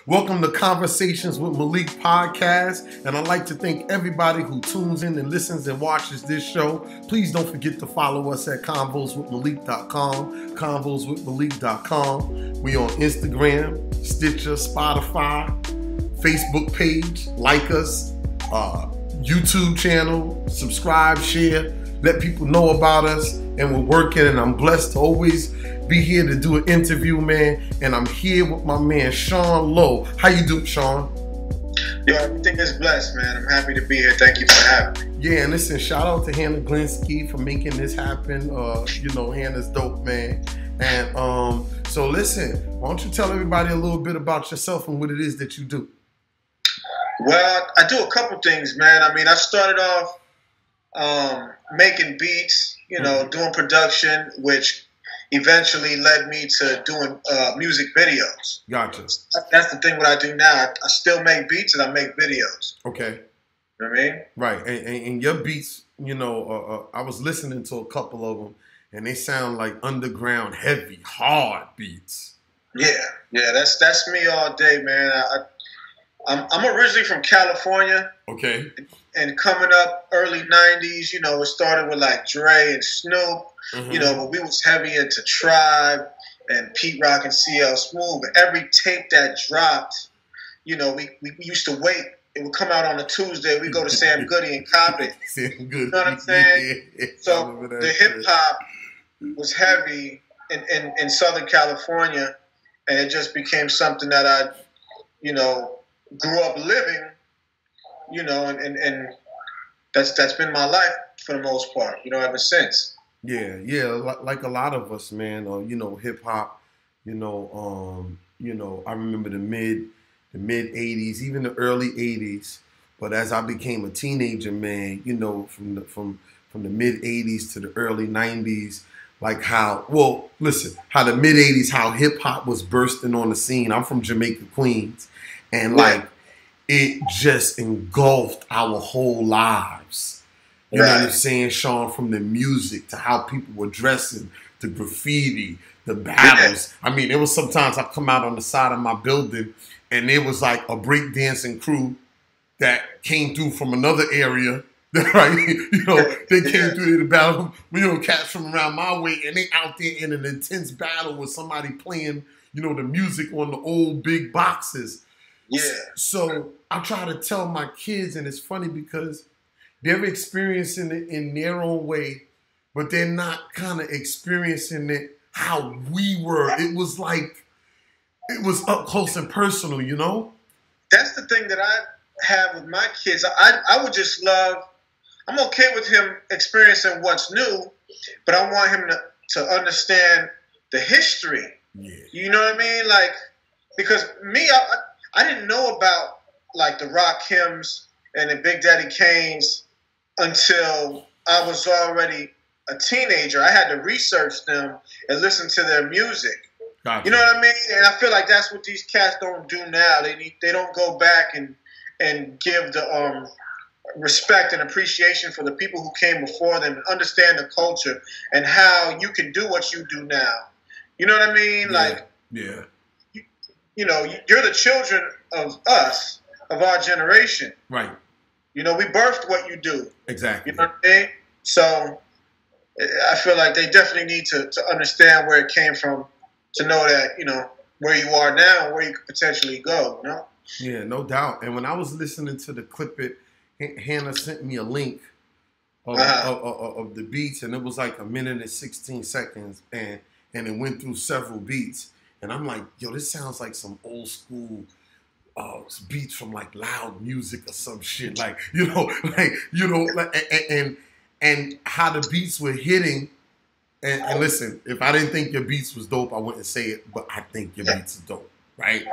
Welcome to Conversations with Malik podcast, and I'd like to thank everybody who tunes in and listens and watches this show. Please don't forget to follow us at convoswithmalik.com, convoswithmalik.com. We on Instagram, Stitcher, Spotify, Facebook page. Like us, YouTube channel, subscribe, share, let people know about us. And we're working, and I'm blessed to always be here to do an interview, man. And I'm here with my man, Sean Lowe. How you doing, Sean? Yo, everything is blessed, man. I'm happy to be here. Thank you for having me. Yeah, and listen, shout out to Hannah Glinsky for making this happen. Hannah's dope, man. And so listen, why don't you tell everybody a little bit about yourself and what it is that you do? Well, I do a couple things, man. I mean, I started off making beats, doing production, which eventually led me to doing music videos. Gotcha. That's the thing what I do now. I still make beats and I make videos. Okay. You know what I mean? Right. And your beats, I was listening to a couple of them, and they sound like underground, heavy, hard beats. Yeah, that's me all day, man. I'm originally from California. Okay. And coming up early 90s, it started with like Dre and Snoop, but we was heavy into Tribe and Pete Rock and CL Smooth. But every tape that dropped, we used to wait. It would come out on a Tuesday. We go to Sam Goody and cop it. Sam Goody. You know what I'm saying? Yeah. So the hip hop was heavy in Southern California, and it just became something that I, grew up living. And that's been my life for the most part, ever since. Yeah, like a lot of us, man. Hip hop. I remember the mid '80s, even the early '80s. But as I became a teenager, man, from the mid '80s to the early '90s, how the mid '80s, how hip hop was bursting on the scene. I'm from Jamaica, Queens, and it just engulfed our whole lives. You know what I'm saying, Sean? From the music to how people were dressing, to graffiti, the battles. I mean, there was sometimes I come out on the side of my building and there was like a breakdancing crew that came through from another area. Right? They came through the battle. Cats from around my way, and they out there in an intense battle with somebody playing, the music on the old big boxes. Yeah. So I try to tell my kids, and it's funny because they're experiencing it in their own way, but they're not kind of experiencing it how we were. It was up close and personal, That's the thing that I have with my kids. I would just love, I'm okay with him experiencing what's new, but I want him to understand the history. Yeah. You know what I mean? Because me, I didn't know about the Rakims and the Big Daddy Kanes until I was already a teenager. I had to research them and listen to their music. Gotcha. You know what I mean? And I feel like that's what these cats don't do now. They don't go back and give the respect and appreciation for the people who came before them and understand the culture and how you can do what you do now. You know what I mean? Yeah. You're the children of us, of our generation. Right. We birthed what you do. Exactly. You know what I mean? So I feel like they definitely need to understand where it came from, to know that, where you are now and where you could potentially go, Yeah, no doubt. And when I was listening to the Clip It, Hannah sent me a link of the beats, and it was like 1 minute and 16 seconds, and it went through several beats. And I'm like, yo, this sounds like some old school beats from Loud Music or some shit. And how the beats were hitting. And listen, if I didn't think your beats was dope, I wouldn't say it, but I think your beats are dope, right?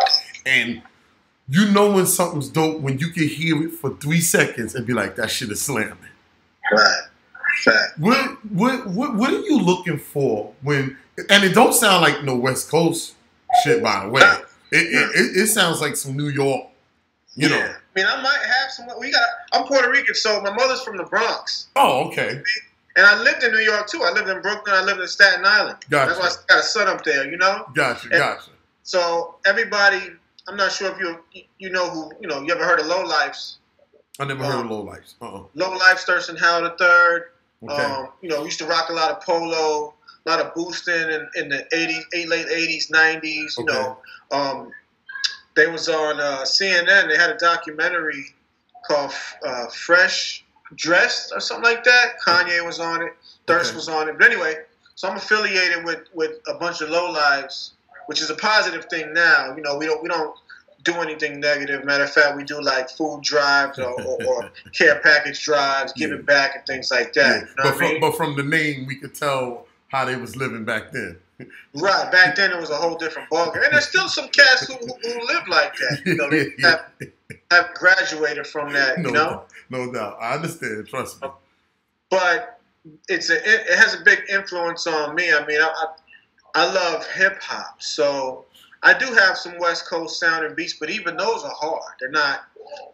And when something's dope when you can hear it for 3 seconds and be like, that shit is slamming. Right. Fact. What are you looking for when? And it don't sound like no West Coast shit, by the way. It sounds like some New York, you know. I mean, I might have some. I'm Puerto Rican, so my mother's from the Bronx. Oh, okay. And I lived in New York too. I lived in Brooklyn. I lived in Staten Island. Gotcha. That's why I got a son up there, Gotcha. So everybody I'm not sure if you know who you ever heard of Low Lifes? I never heard of Low Lifes. Low Lifes, Thurston Howell III. Okay. Used to rock a lot of polo, a lot of boosting in the late 80s, 90s. Okay. They was on CNN. They had a documentary called Fresh Dressed or something like that. Kanye was on it. Thirst was on it. But anyway, so I'm affiliated with a bunch of Low Lives, which is a positive thing now. We don't do anything negative. Matter of fact, we do like food drives or care package drives, giving back and things like that. Yeah. But from the name, we could tell how they was living back then. Right. Back then, it was a whole different ballgame. And there's still some cats who live like that. They have graduated from that, No doubt. I understand. Trust me. But it has a big influence on me. I mean, I love hip-hop. So I do have some West Coast sounding beats, but even those are hard. They're not,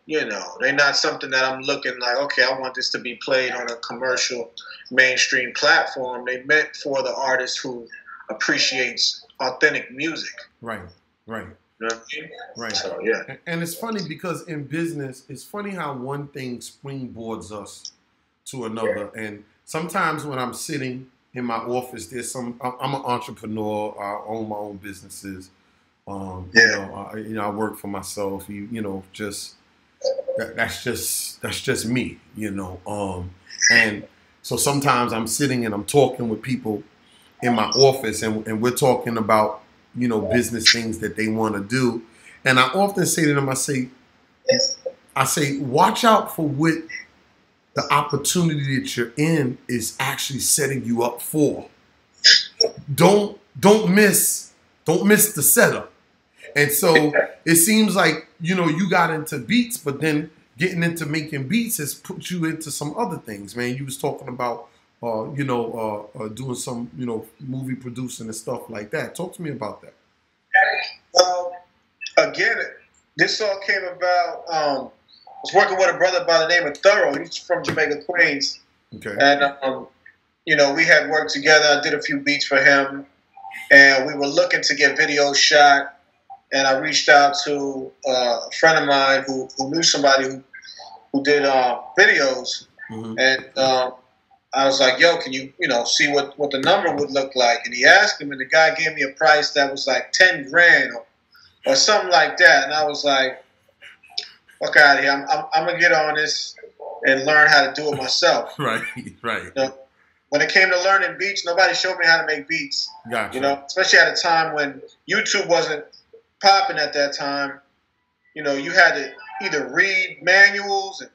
they're not something that I'm looking like, okay, I want this to be played on a commercial mainstream platform. They meant for the artist who appreciates authentic music. Right. You know what I mean? Right. So, yeah. And it's funny because in business, it's funny how one thing springboards us to another. And sometimes when I'm sitting in my office, I'm an entrepreneur. I own my own businesses. I work for myself. That's just me. And so sometimes I'm sitting and I'm talking with people in my office, and we're talking about business things that they want to do, and I often say to them, I say, watch out for what the opportunity that you're in is actually setting you up for. Don't miss the setup. And so it seems like, you got into beats, but then getting into making beats has put you into some other things, man. You was talking about, doing some, movie producing and stuff like that. Talk to me about that. Well, again, this all came about, I was working with a brother by the name of Thorough. He's from Jamaica, Queens. Okay. And, we had worked together. I did a few beats for him, and we were looking to get videos shot. And I reached out to a friend of mine who knew somebody who did videos. Mm-hmm. And I was like, yo, can you, see what the number would look like? And he asked him, and the guy gave me a price that was like 10 grand or something like that. And I was like, fuck out of here. I'm going to get on this and learn how to do it myself. Right. When it came to learning beats, nobody showed me how to make beats. Gotcha. Especially at a time when YouTube wasn't popping at that time. You had to either read manuals and,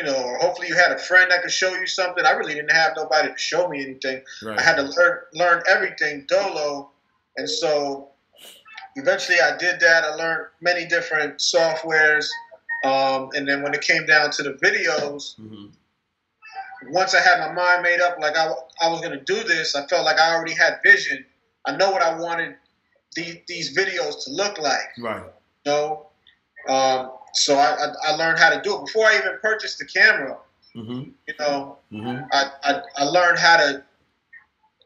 or hopefully you had a friend that could show you something. I really didn't have nobody to show me anything. Right. I had to learn everything dolo. And so eventually I did that. I learned many different softwares. And then when it came down to the videos, mm-hmm. Once I had my mind made up, like I was going to do this, I felt like I already had vision. I know what I wanted these videos to look like. Right. So I learned how to do it before I even purchased the camera. Mm-hmm. Mm-hmm. I learned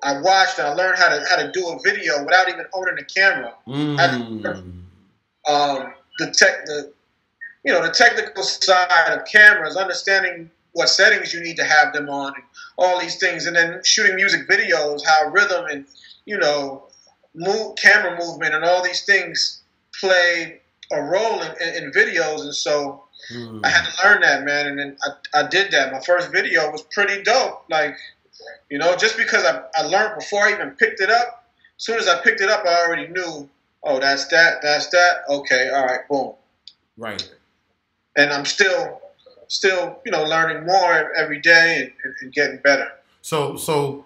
I watched and I learned how to do a video without even owning a camera. The technical side of cameras, understanding what settings you need to have them on, and all these things, and then shooting music videos, how rhythm and camera movement and all these things play a role in videos. And so I had to learn that, man. And then I did that. My first video was pretty dope. Like, just because I learned before I even picked it up. As soon as I picked it up, I already knew, oh, that's that. Okay, all right, boom. Right. And I'm still learning more every day and getting better. So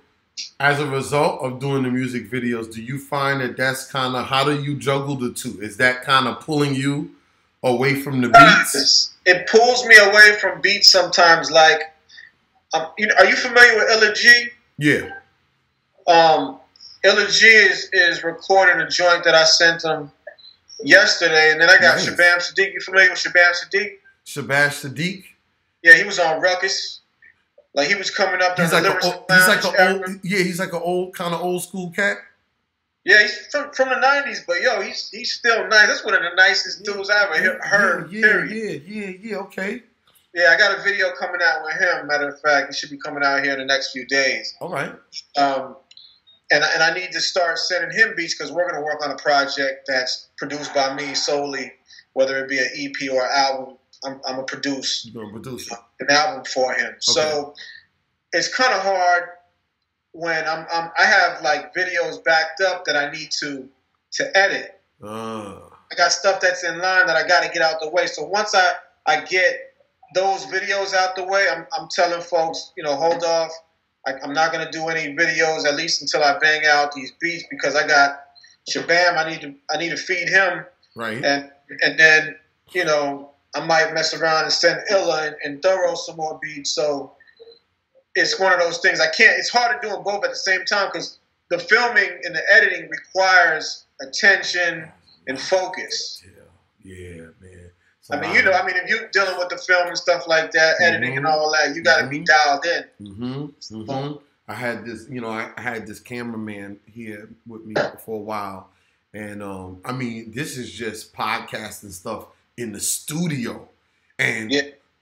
as a result of doing the music videos, do you find that that's kind of, how do you juggle the two? Is that kind of pulling you away from the beats? It pulls me away from beats sometimes. Like, are you familiar with Illa G? Yeah. Illa G is recording a joint that I sent him yesterday, and then I got nice. Shabam Sadiq. You familiar with Shabam Sadiq? Shabam Sadiq? Yeah, he was on Ruckus. Like, he was coming up there. He's like an old kind of old school cat. Yeah, he's from the '90s, but yo, he's still nice. That's one of the nicest dudes I ever heard. Yeah. Okay. Yeah, I got a video coming out with him. Matter of fact, it should be coming out here in the next few days. All right. And I need to start sending him beats because we're going to work on a project that's produced by me solely, whether it be an EP or an album. I'm gonna produce. You're gonna produce an album for him. Okay. So it's kind of hard when I have like videos backed up that I need to edit. I got stuff that's in line that I got to get out the way. So once I get those videos out the way, I'm telling folks, hold off. I'm not going to do any videos at least until I bang out these beats because I got Shabam. I need to feed him. Right. And then, I might mess around and send Illa and Thorough some more beats. So it's one of those things. It's hard to do them both at the same time because the filming and the editing requires attention and focus. Yeah, man. If you're dealing with the film and stuff like that, editing and all that, you got to be dialed in. I had this, I had this cameraman here with me for a while, and this is just podcasting stuff in the studio, and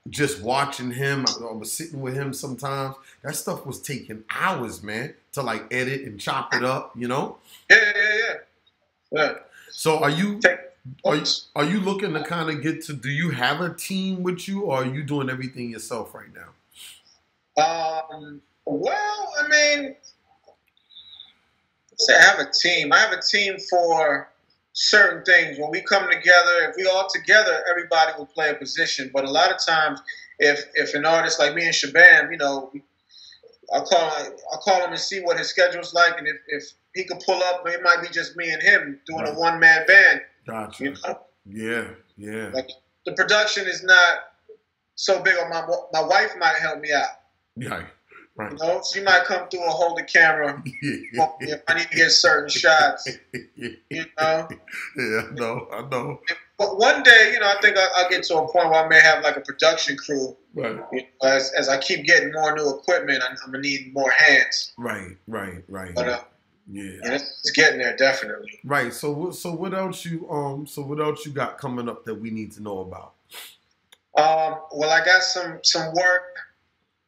just watching him. I was sitting with him sometimes. That stuff was taking hours, man, to like edit and chop it up. Yeah. So are you looking to kind of get to? Do you have a team with you, or are you doing everything yourself right now? Well, say I have a team. I have a team for certain things. When we come together, if we all together, everybody will play a position. But a lot of times, if an artist like me and Shabam, I'll call him and see what his schedule's like, and if he could pull up, it might be just me and him doing a one-man band. Gotcha. Yeah. Like the production is not so big. Or my wife might help me out. Yeah. Right. She might come through and hold the camera if I need to get certain shots. Yeah, I know. But one day, I think I'll get to a point where I may have like a production crew. Right. As I keep getting more new equipment, I'm gonna need more hands. Right. But it's getting there definitely. Right. So what else you got coming up that we need to know about? Well, I got some work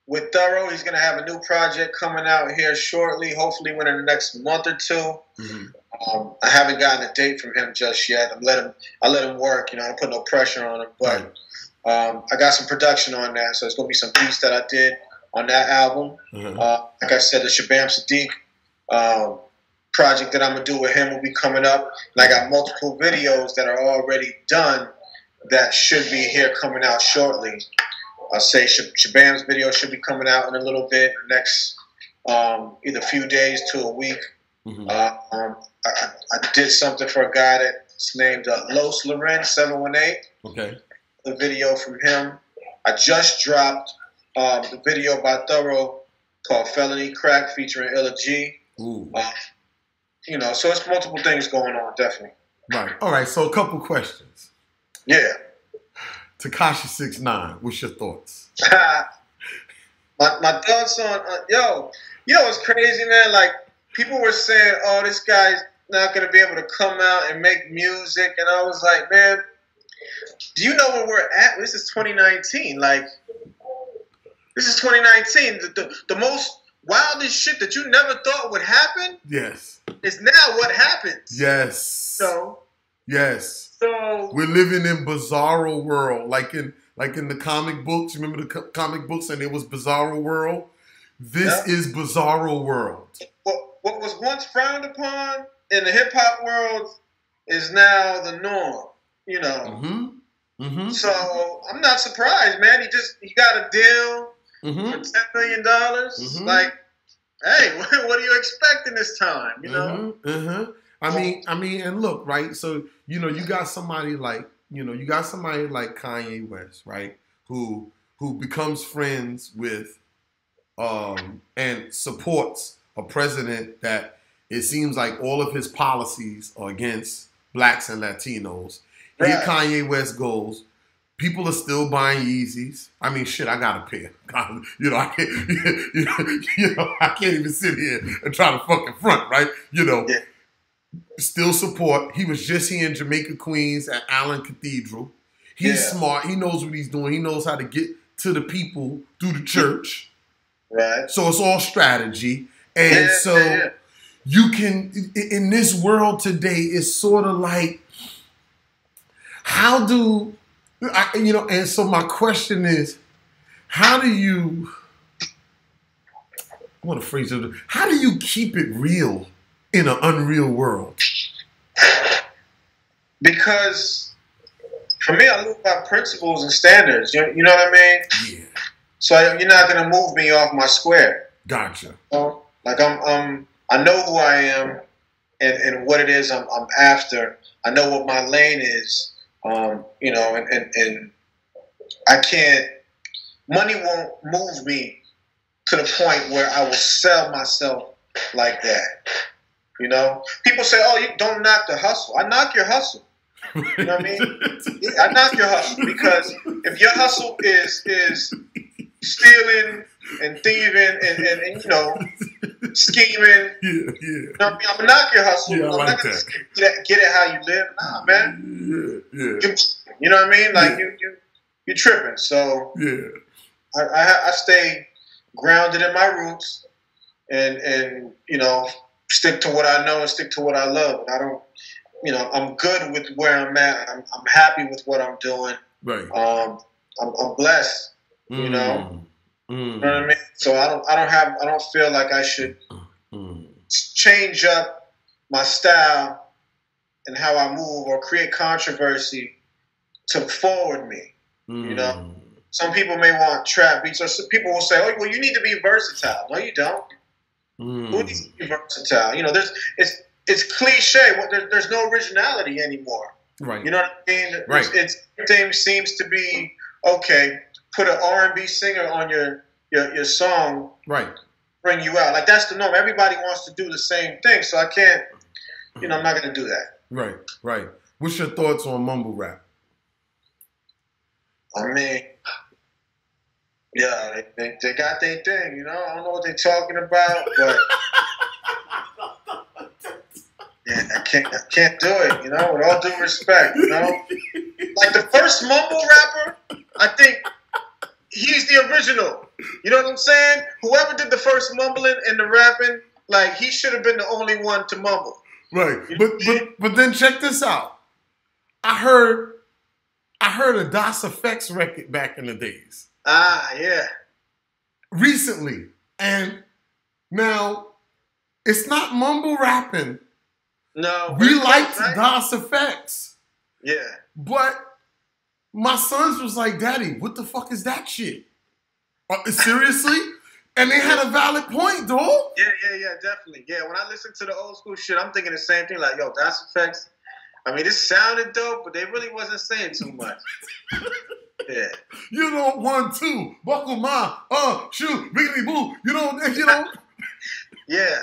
with Thorough. He's going to have a new project coming out here shortly, hopefully within the next month or two. Mm-hmm. I haven't gotten a date from him just yet. I let him work. I don't put no pressure on him. But I got some production on that, so it's going to be some beats that I did on that album. Mm-hmm. Like I said, the Shabam Sadiq project that I'm going to do with him will be coming up. And I got multiple videos that are already done that should be here coming out shortly. I'll say Shabam's video should be coming out in a little bit, next either few days to a week. Mm-hmm. I did something for a guy that's named Los Lorenz 718. Okay. The video from him. I just dropped the video by Thorough called Felony Crack featuring Illa G. Ooh. So it's multiple things going on, definitely. Right. All right. So a couple questions. Yeah. Tekashi 6ix9ine, what's your thoughts? my thoughts on it's crazy, man. Like people were saying, "Oh, this guy's not gonna be able to come out and make music," and I was like, "Man, do you know where we're at? This is 2019. Like, this is 2019. The most wildest shit that you never thought would happen. Yes, is now what happens. Yes. Yes. So we're living in Bizarro World, like in the comic books. Remember the comic books, and it was Bizarro World. This is Bizarro World. What was once frowned upon in the hip hop world is now the norm. Mm-hmm. Mm-hmm. So I'm not surprised, man. He got a deal for $10 million. Mm-hmm. Like, hey, what are you expecting this time? Mm-hmm. I mean, and look, right? So, you got somebody like Kanye West, right? Who becomes friends with, and supports a president that it seems like all of his policies are against blacks and Latinos. Right. Here Kanye West goes. People are still buying Yeezys. I mean, shit, I got a pair. I can't even sit here and try to fucking front, right? Yeah. Still support. He was just here in Jamaica, Queens at Allen Cathedral. He's smart. He knows what he's doing. He knows how to get to the people through the church. Right. So it's all strategy. And you can, in this world today, it's sort of like, how do, and so my question is, how do you, what a phrase, how do you keep it real in an unreal world? Because for me, I live by principles and standards. You know what I mean? Yeah. So you're not gonna move me off my square. Gotcha. Like I know who I am and what it is I'm after. I know what my lane is. And I can't. Money won't move me to the point where I will sell myself like that. You know, people say, "Oh, you don't knock the hustle." I knock your hustle. You know what I mean? Yeah, I knock your hustle because if your hustle is stealing and thieving and scheming, you know what I mean? I'm gonna knock your hustle. Yeah, I'm like not gonna that. get it how you live. Nah, man. Yeah. You know what I mean? Like you tripping. So I stay grounded in my roots and stick to what I know and stick to what I love. And I don't, I'm good with where I'm at. I'm happy with what I'm doing. Right. I'm blessed. You know. You know what I mean? So I don't feel like I should change up my style and how I move or create controversy to forward me. You know, some people may want trap beats, or some people will say, "Oh, well, you need to be versatile." No, you don't. Who needs to be versatile? You know, it's cliche. There's no originality anymore. Right. You know what I mean? Right. Everything seems to be okay. Put an R&B singer on your song. Right. Bring you out. Like that's the norm. Everybody wants to do the same thing, so I can't. I'm not going to do that. Right. Right. What's your thoughts on mumble rap? I mean, yeah, they got their thing, I don't know what they're talking about, but yeah, I can't do it, with all due respect, Like the first mumble rapper, I think he's the original. You know what I'm saying? Whoever did the first mumbling and the rapping, like he should have been the only one to mumble. Right. But then check this out. I heard a Das Effects record back in the days. Ah, yeah. Recently. And now, it's not mumble rapping. No. We liked Das Effects. Yeah. But my sons was like, "Daddy, what the fuck is that shit? Seriously?" And they had a valid point, dog. Yeah, definitely. Yeah, when I listen to the old school shit, I'm thinking the same thing. Like, yo, Das Effects. I mean, this sounded dope, but they really wasn't saying too much. Yeah. You don't want to buckle my shoot, biggity boo. You know. Yeah.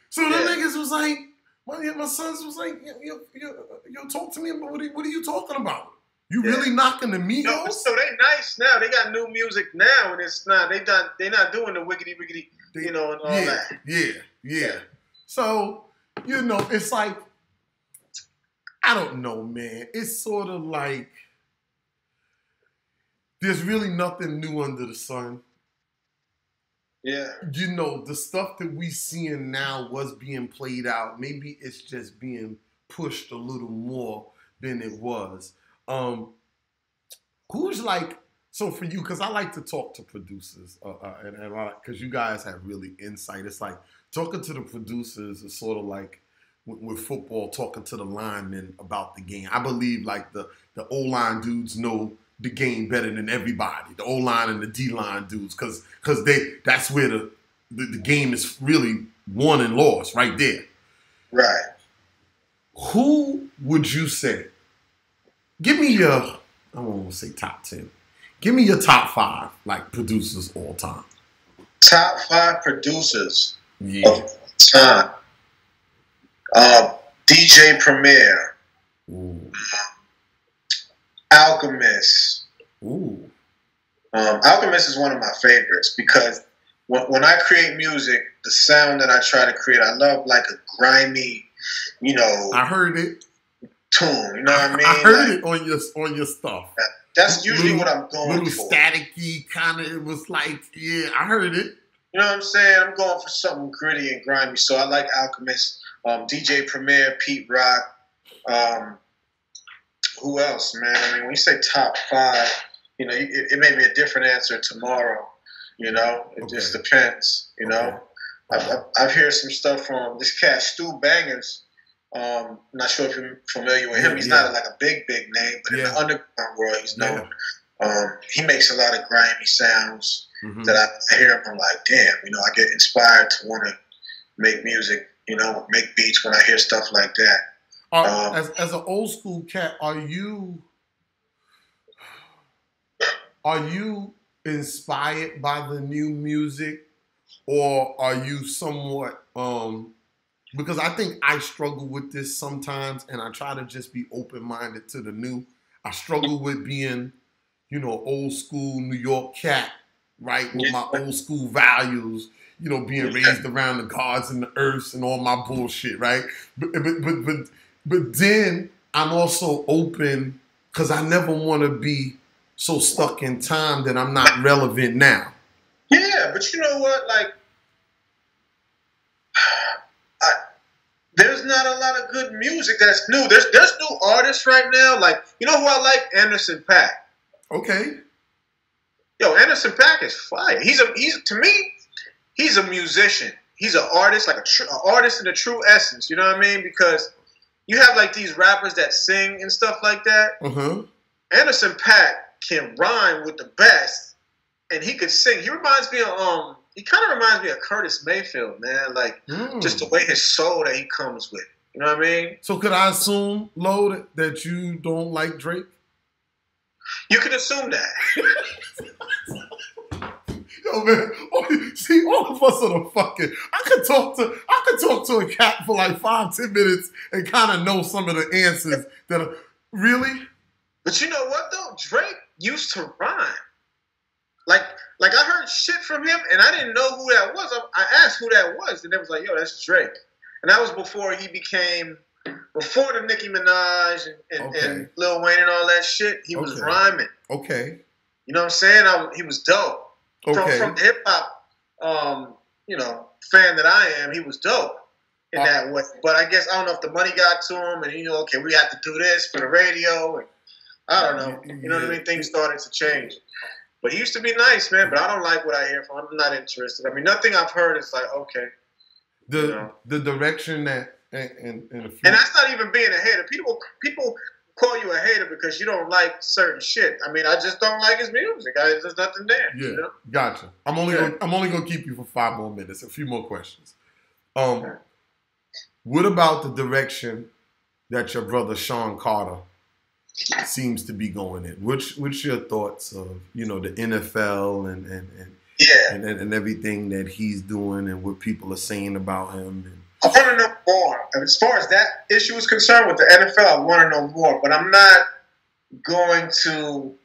So the niggas was like, my sons was like, yo, talk to me about what are you talking about? You really knocking the Migos? No, so they nice now. They got new music now, and it's not. They're not doing the wiggity wiggity, and all that. Yeah. So it's like, I don't know, man. It's sort of like there's really nothing new under the sun. Yeah. The stuff that we seeing now was being played out. Maybe it's just being pushed a little more than it was. Who's like, so for you, because I like to talk to producers, and because you guys have really insight. It's like talking to the producers is sort of like with football, talking to the linemen about the game. I believe like the O-line dudes know the game better than everybody. The O-line and the D-line dudes, because that's where the game is really won and lost right there. Right. Who would you say? Give me your, I don't want to say top 10. Give me your top 5 like producers all time. Top 5 producers. Yeah. Of time. DJ Premier. Ooh. Alchemist. Ooh. Alchemist is one of my favorites because when I create music, the sound that I try to create, I love like a grimy, I heard it. Tune. You know what I mean? I heard it on your stuff. That's usually what I'm going for. Little staticky kind of. It was like, yeah, I heard it. You know what I'm saying? I'm going for something gritty and grimy. So I like Alchemist, DJ Premier, Pete Rock. Who else, man? I mean, when you say top 5, it may be a different answer tomorrow. It just depends. I've heard some stuff from this cat Stu Bangers. I'm not sure if you're familiar with him. He's not like a big name, but in the underground world, he's known. He makes a lot of grimy sounds that I hear him. I'm like, damn, I get inspired to want to make music, make beats when I hear stuff like that. As an old school cat, are you inspired by the new music, or are you somewhat because I think I struggle with this sometimes, and I try to just be open-minded to the new. I struggle with being, old school New York cat, right, with my old school values, being raised around the gods and the earths and all my bullshit, right? But then I'm also open because I never want to be so stuck in time that I'm not relevant now. Yeah, but you know what? Like, there's not a lot of good music that's new. There's new artists right now. Like, who I like? Anderson .Paak. Okay. Yo, Anderson .Paak is fire. He's to me, he's a musician. He's an artist, like an artist in the true essence. You know what I mean? Because you have like these rappers that sing and stuff like that. Anderson .Paak can rhyme with the best, and he could sing. He reminds me of he kind of reminds me of Curtis Mayfield, man. Like just the way his soul that he comes with. You know what I mean? So could I assume, Lo, that you don't like Drake? You could assume that. Yo, man, see, all of us are the fucking. I could talk to a cat for like 5-10 minutes and kind of know some of the answers that are really. But you know what though? Drake used to rhyme. Like I heard shit from him and I didn't know who that was. I asked who that was, and they was like, "Yo, that's Drake." And that was before the Nicki Minaj and Lil Wayne and all that shit. He was rhyming. Okay. You know what I'm saying? He was dope. Okay. From the hip hop, fan that I am, he was dope in that way. But I guess I don't know if the money got to him, and we have to do this for the radio, and I don't know. You know what I mean? Things started to change. But he used to be nice, man. But I don't like what I hear from him. I'm not interested. I mean, nothing I've heard is like, okay. The direction that and that's not even being a hater. People call you a hater because you don't like certain shit. I mean, I just don't like his music. There's nothing there. Yeah, gotcha. I'm only gonna keep you for 5 more minutes. A few more questions. What about the direction that your brother Sean Carter seems to be going in? What's your thoughts of the NFL and everything that he's doing and what people are saying about him? I want to know more. As far as that issue is concerned with the NFL, I want to know more. But I'm not going to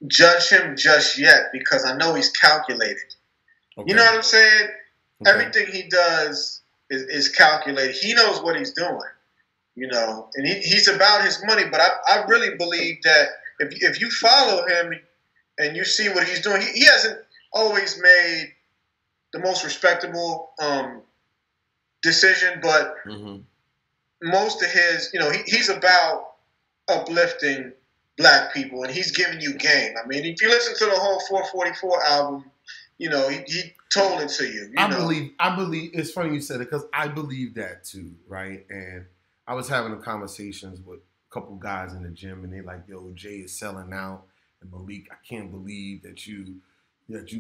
judge him just yet because I know he's calculated. Okay. You know what I'm saying? Okay. Everything he does is calculated. He knows what he's doing. And he's about his money. But I really believe that if you follow him and you see what he's doing, he hasn't always made the most respectable decision, but most of his, he's about uplifting black people, and he's giving you game. I mean, if you listen to the whole 444 album, he told it to you. I believe. It's funny you said it because I believe that too, right? And I was having conversations with a couple guys in the gym, and they're like, "Yo, Jay is selling out," and Malik, I can't believe that you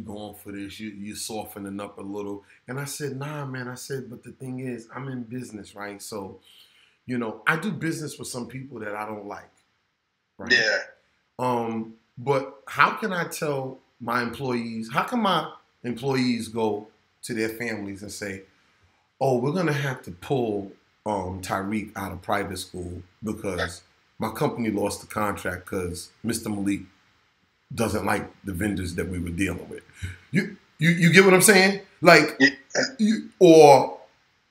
going for this, you're softening up a little. And I said, nah, man. I said, but the thing is, I'm in business, right? So, I do business with some people that I don't like, right? Yeah. But how can I tell my employees, how can my employees go to their families and say, oh, we're going to have to pull Tyreek out of private school because my company lost the contract because Mr. Malik doesn't like the vendors that we were dealing with. You get what I'm saying? Like, or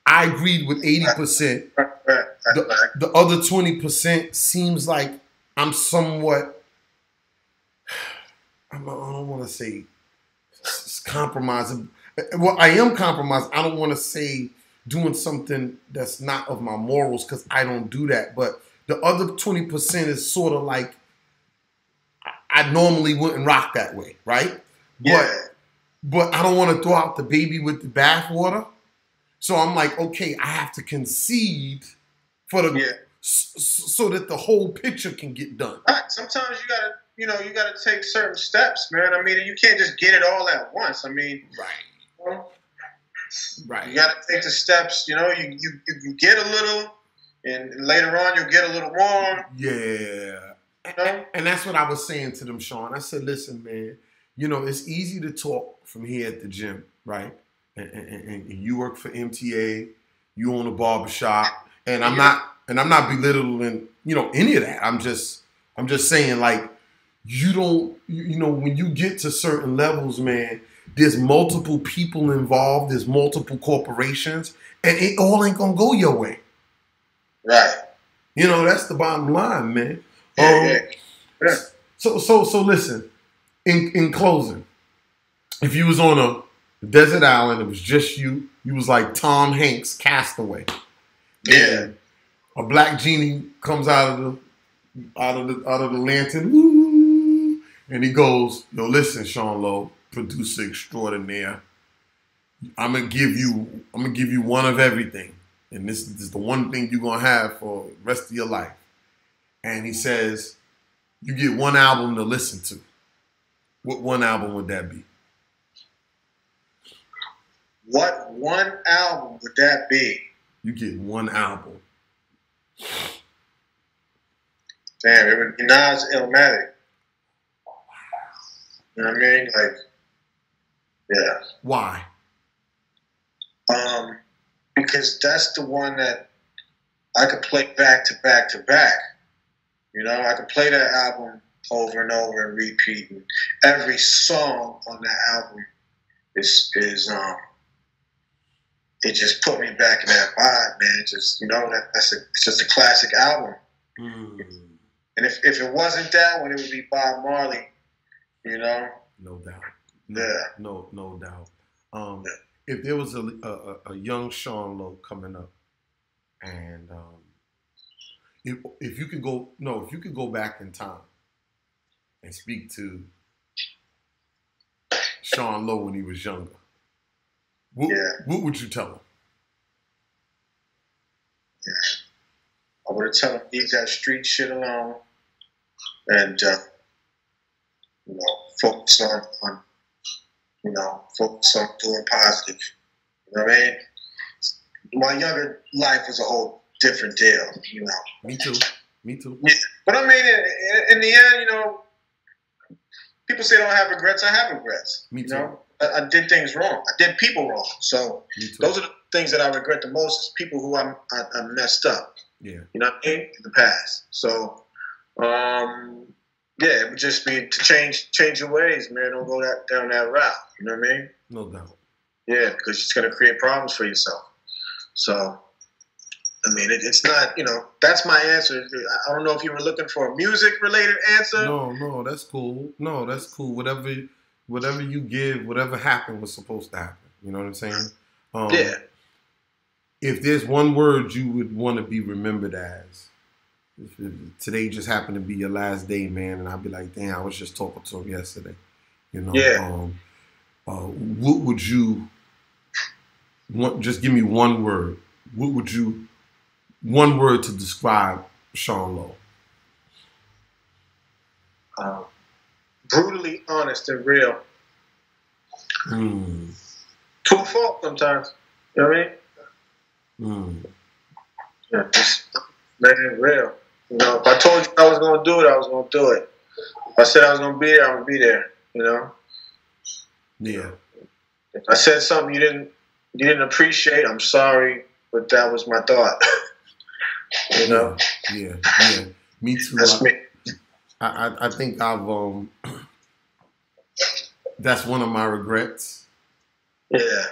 I agreed with 80%, The other 20% seems like I'm somewhat, I don't want to say compromising. Well, I am compromised. I don't want to say doing something that's not of my morals because I don't do that. But the other 20% is sort of like I normally wouldn't rock that way, right? Yeah. But I don't want to throw out the baby with the bathwater. So I'm like, okay, I have to concede for the so that the whole picture can get done. Sometimes you gotta take certain steps, man. I mean, you can't just get it all at once. I mean, right. You gotta take the steps. You get a little, and later on you'll get a little more. Yeah. And that's what I was saying to them, Sean. I said, listen, man, it's easy to talk from here at the gym, right? And you work for MTA, you own a barbershop, and I'm not belittling, any of that. I'm just saying, like, you don't, when you get to certain levels, man, there's multiple people involved, there's multiple corporations, and it all ain't gonna go your way. Right. That's the bottom line, man. Yeah. So listen, in closing, if you was on a desert island, it was just you was like Tom Hanks, Castaway. Yeah. And a black genie comes out of the lantern, woo, and he goes, "Yo, listen, Sean Lowe, producer extraordinaire. I'm gonna give you one of everything, and this is the one thing you're gonna have for the rest of your life." And he says, "You get one album to listen to. What one album would that be?" What one album would that be? You get one album. Damn, it would be Nas Illmatic. You know what I mean? Like, yeah. Why? Because that's the one that I could play back to back to back. I could play that album over and over and repeat. And every song on that album is it just put me back in that vibe, man. It's just it's just a classic album. And if it wasn't that one, it would be Bob Marley. No doubt. No doubt. If there was a young Sean Lowe coming up, and if you could go back in time and speak to Sean Lowe when he was younger, what would you tell him? Yeah. I would have told him leave that street shit alone and focus on doing positive. You know what I mean? My younger life was a whole different deal. Me too. Yeah. But I mean, in the end, people say I don't have regrets. I have regrets. Me too. I did things wrong. I did people wrong. So those are the things that I regret the most is people who I messed up. Yeah. You know what I mean? In the past. So, it would just be to change your ways, man. Don't go down that route. You know what I mean? No doubt. Yeah, because it's going to create problems for yourself. So, I mean, it's not, that's my answer. I don't know if you were looking for a music-related answer. No, that's cool. Whatever you give, whatever happened was supposed to happen. You know what I'm saying? Yeah. If there's one word you would want to be remembered as, if today just happened to be your last day, man, and I'd be like, damn, I was just talking to him yesterday. Yeah. What would you want? Just give me one word. One word to describe Sean Lowe? Brutally honest and real. To a fault sometimes. You know what I mean? Yeah, just make it real. If I told you I was going to do it, I was going to do it. If I said I was going to be there, I'm going to be there. Yeah. If I said something you didn't appreciate, I'm sorry, but that was my thought. Yeah. Me too. That's me. I think I've that's one of my regrets. Yeah.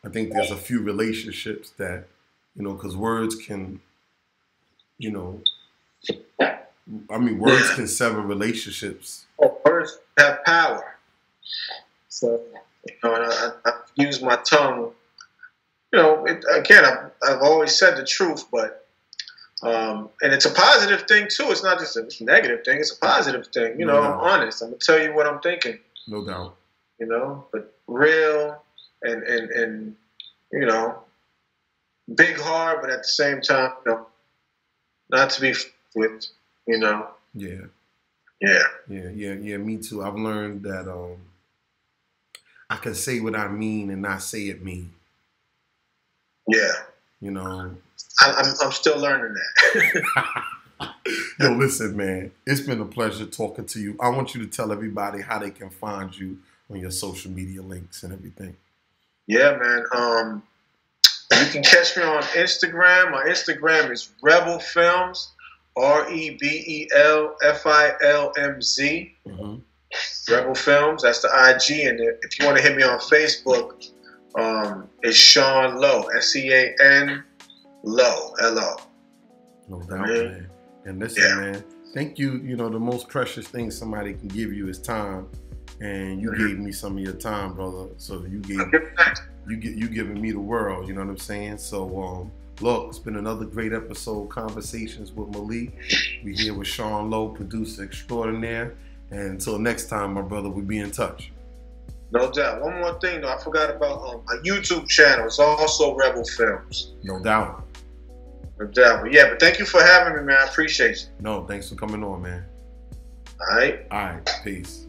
I think there's a few relationships that, because words can you know, I mean, words can sever relationships. Words have power. So, you know, and I use my tongue. You know, again, I've always said the truth, but and it's a positive thing too. It's not just a negative thing. It's a positive thing. You know, I'm honest. I'm gonna tell you what I'm thinking. No doubt. You know, but real and you know, big heart, but at the same time, you know, not to be with. You know. Yeah. Yeah. Me too. I've learned that I can say what I mean and not say it mean. Yeah. You know. I'm still learning that. Yo, listen, man. It's been a pleasure talking to you. I want you to tell everybody how they can find you on your social media links and everything. Yeah, man. You can catch me on Instagram. My Instagram is Rebel Films. REBELFILMZ. Rebel Films. That's the IG. And if you want to hit me on Facebook, it's Sean Lowe. SEAN Lowe. LO. No doubt, man. And listen, man. Thank you. You know, the most precious thing somebody can give you is time, and you gave me some of your time, brother. So you giving me the world. You know what I'm saying? So look, it's been another great episode, Conversations with Malik. We here with Sean Lowe, producer extraordinaire. And until next time, my brother, we'll be in touch. No doubt. One more thing, though. I forgot about my YouTube channel. It's also Rebel Films. No doubt. No doubt. But yeah, but thank you for having me, man. I appreciate you. No, thanks for coming on, man. All right. All right. Peace.